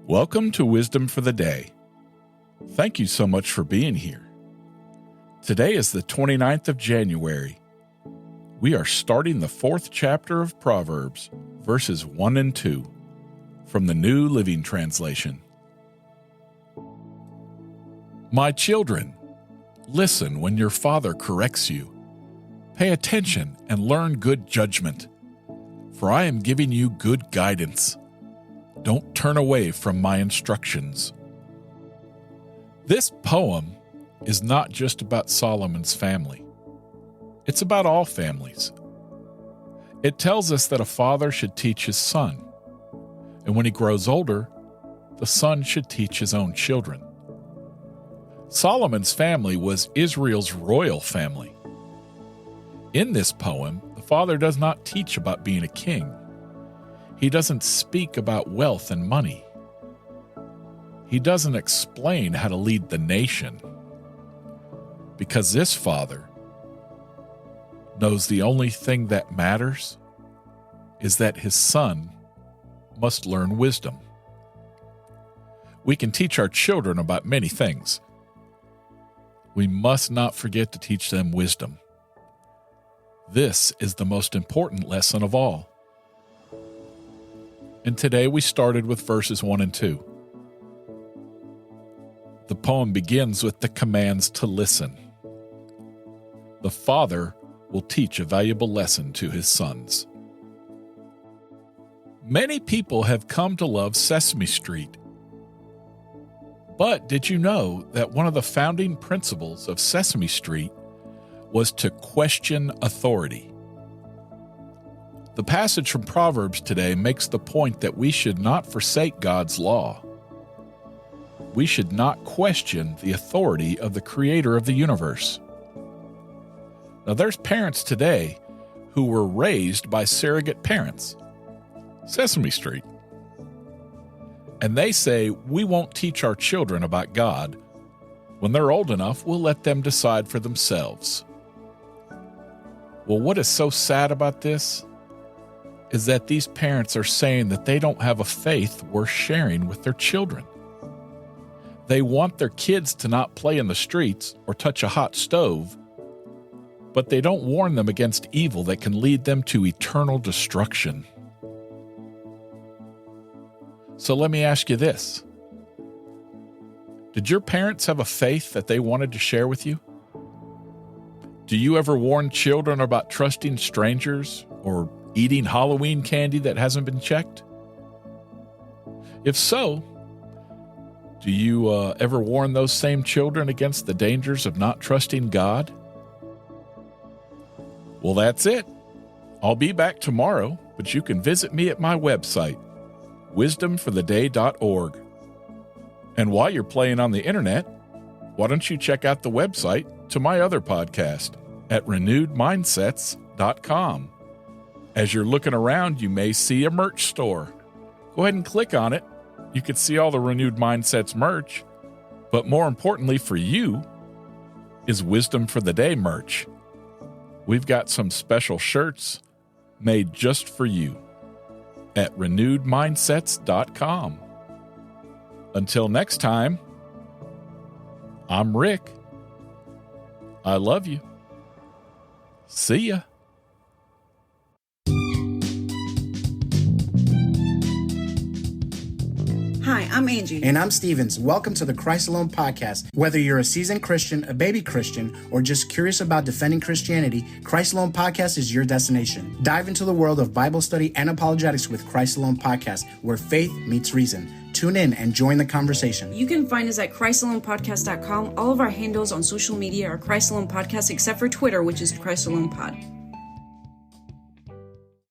Welcome to Wisdom for the Day. Thank you so much for being here. Today is the 29th of January. We are starting the 4th chapter of Proverbs, verses 1 and 2, from the New Living Translation. My children, listen when your father corrects you. Pay attention and learn good judgment, for I am giving you good guidance. Don't turn away from my instructions. This poem is not just about Solomon's family. It's about all families. It tells us that a father should teach his son, and when he grows older, the son should teach his own children. Solomon's family was Israel's royal family. In this poem, the father does not teach about being a king. He doesn't speak about wealth and money. He doesn't explain how to lead the nation, because this father knows the only thing that matters is that his son must learn wisdom. We can teach our children about many things. We must not forget to teach them wisdom. This is the most important lesson of all. And today we started with verses 1 and 2. The poem begins with the commands to listen. The father will teach a valuable lesson to his sons. Many people have come to love Sesame Street. But did you know that one of the founding principles of Sesame Street was to question authority? The passage from Proverbs today makes the point that we should not forsake God's law. We should not question the authority of the Creator of the universe. Now, there's parents today who were raised by surrogate parents, Sesame Street. And they say, we won't teach our children about God. When they're old enough, we'll let them decide for themselves. Well, what is so sad about this is that these parents are saying that they don't have a faith worth sharing with their children. They want their kids to not play in the streets or touch a hot stove, but they don't warn them against evil that can lead them to eternal destruction. So let me ask you this. Did your parents have a faith that they wanted to share with you? Do you ever warn children about trusting strangers or eating Halloween candy that hasn't been checked? If so, do you ever warn those same children against the dangers of not trusting God? Well, that's it. I'll be back tomorrow, but you can visit me at my website, wisdomfortheday.org. And while you're playing on the internet, why don't you check out the website to my other podcast at renewedmindsets.com. As you're looking around, you may see a merch store. Go ahead and click on it. You can see all the Renewed Mindsets merch. But more importantly for you is Wisdom for the Day merch. We've got some special shirts made just for you at renewedmindsets.com. Until next time, I'm Rick. I love you. See ya. Hi, I'm Angie. And I'm Stevens. Welcome to the Christ Alone podcast. Whether you're a seasoned Christian, a baby Christian, or just curious about defending Christianity, Christ Alone podcast is your destination. Dive into the world of Bible study and apologetics with Christ Alone podcast, where faith meets reason. Tune in and join the conversation. You can find us at ChristAlonePodcast.com. All of our handles on social media are Christ Alone Podcast, except for Twitter, which is Christ Alone Pod.